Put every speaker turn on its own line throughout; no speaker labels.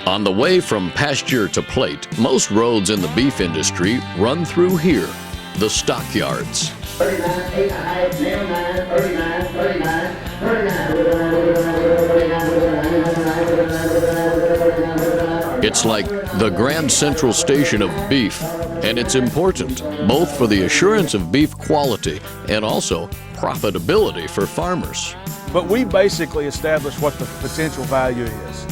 On the way from pasture to plate, most roads in the beef industry run through here, the stockyards.
39, 8 high, 9, 39, 39, 39.
It's like the Grand Central Station of beef, and it's important both for the assurance of beef quality and also profitability for farmers.
But we basically establish what the potential value is.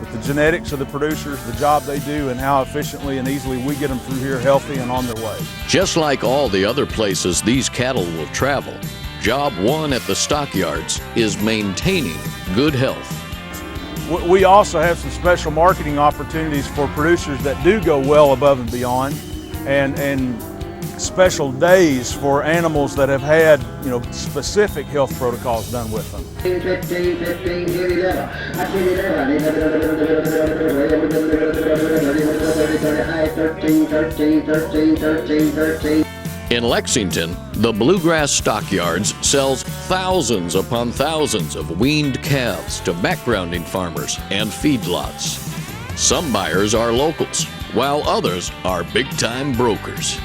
With the genetics of the producers, the job they do, and how efficiently and easily we get them through here healthy and on their way.
Just like all the other places these cattle will travel, job one at the stockyards is maintaining good health.
We also have some special marketing opportunities for producers that do go well above and beyond, and special days for animals that have had, specific health protocols done with them.
15, 15, here 11. I see 11. 13, 13, 13, 13, 13.
In Lexington, the Bluegrass Stockyards sells thousands upon thousands of weaned calves to backgrounding farmers and feedlots. Some buyers are locals, while others are big-time brokers.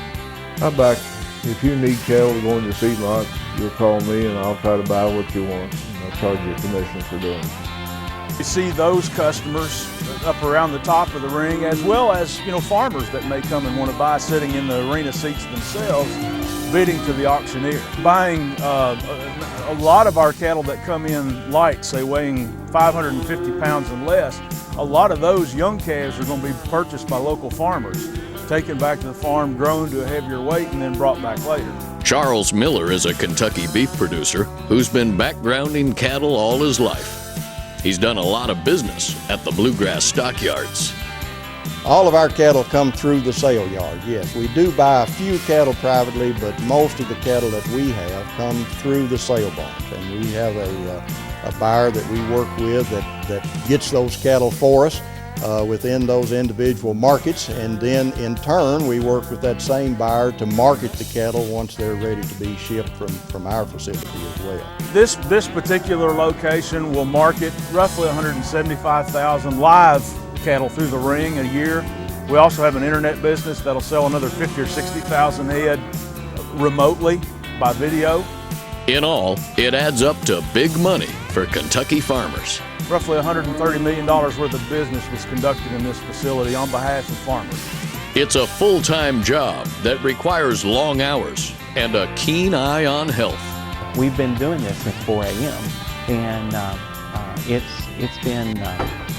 If you need cattle to go into the feedlot, you'll call me and I'll try to buy what you want. And I'll charge you a commission for doing it.
You see those customers up around the top of the ring, as well as farmers that may come and want to buy sitting in the arena seats themselves, bidding to the auctioneer. Buying a lot of our cattle that come in light, say weighing 550 pounds and less, a lot of those young calves are going to be purchased by local farmers, taken back to the farm, grown to a heavier weight, and then brought back later.
Charles Miller is a Kentucky beef producer who's been backgrounding cattle all his life. He's done a lot of business at the Bluegrass Stockyards.
All of our cattle come through the sale yard, yes. We do buy a few cattle privately, but most of the cattle that we have come through the sale barns. And we have a buyer that we work with that gets those cattle for us within those individual markets. And then in turn, we work with that same buyer to market the cattle once they're ready to be shipped from our facility as well.
This particular location will market roughly 175,000 live cattle through the ring a year. We also have an internet business that'll sell another 50 or 60,000 head remotely by video.
In all, it adds up to big money for Kentucky farmers.
Roughly $130 million worth of business was conducted in this facility on behalf of farmers.
It's a full-time job that requires long hours and a keen eye on health.
We've been doing this since 4 a.m. and it's been,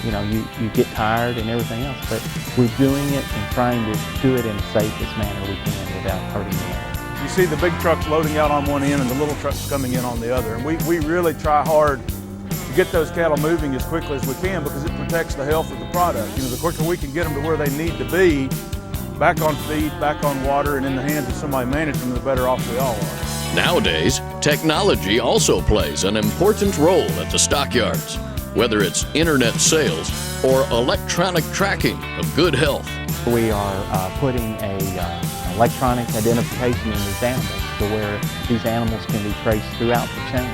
you get tired and everything else, but we're doing it and trying to do it in the safest manner we can without hurting the animals.
You see the big trucks loading out on one end and the little trucks coming in on the other, and we really try hard to get those cattle moving as quickly as we can because it protects the health of the product. The quicker we can get them to where they need to be, back on feed, back on water, and in the hands of somebody managing them, the better off we all are.
Nowadays, technology also plays an important role at the stockyards, whether it's internet sales or electronic tracking of good health.
We are putting an electronic identification in these animals to where these animals can be traced throughout the chain.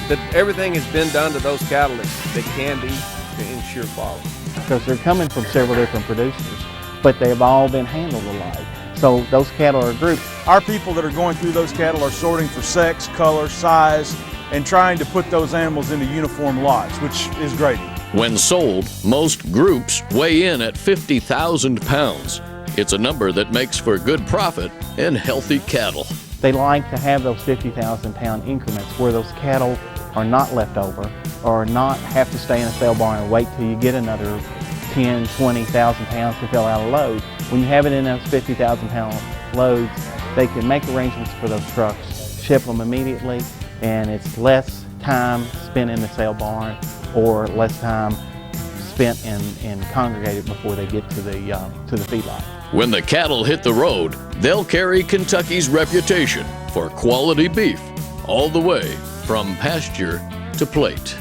That everything has been done to those cattle that can be to ensure quality.
Because they're coming from several different producers, but they've all been handled alike. So those cattle are grouped.
Our people that are going through those cattle are sorting for sex, color, size, and trying to put those animals into uniform lots, which is great.
When sold, most groups weigh in at 50,000 pounds. It's a number that makes for good profit and healthy cattle.
They like to have those 50,000 pound increments where those cattle are not left over or not have to stay in a sale barn and wait till you get another 10, 20,000 pounds to fill out a load. When you have it in those 50,000 pound loads, they can make arrangements for those trucks, ship them immediately, and it's less time spent in the sale barn or less time spent and congregated before they get to the feedlot.
When the cattle hit the road, they'll carry Kentucky's reputation for quality beef all the way from pasture to plate.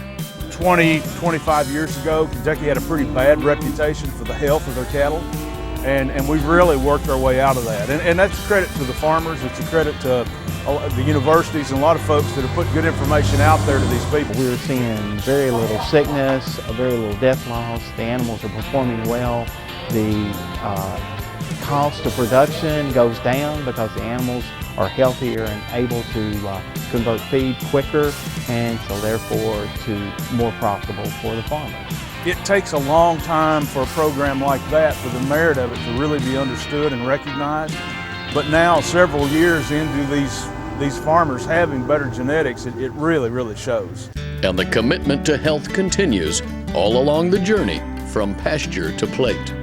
20, 25 years ago, Kentucky had a pretty bad reputation for the health of their cattle, and we've really worked our way out of that. And that's a credit to the farmers, it's a credit to the universities and a lot of folks that have put good information out there to these people.
We're seeing very little sickness, very little death loss. The animals are performing well. The cost of production goes down because the animals are healthier and able to convert feed quicker, and so therefore to more profitable for the farmers.
It takes a long time for a program like that for the merit of it to really be understood and recognized. But now, several years into these farmers having better genetics, it really shows.
And the commitment to health continues all along the journey from pasture to plate.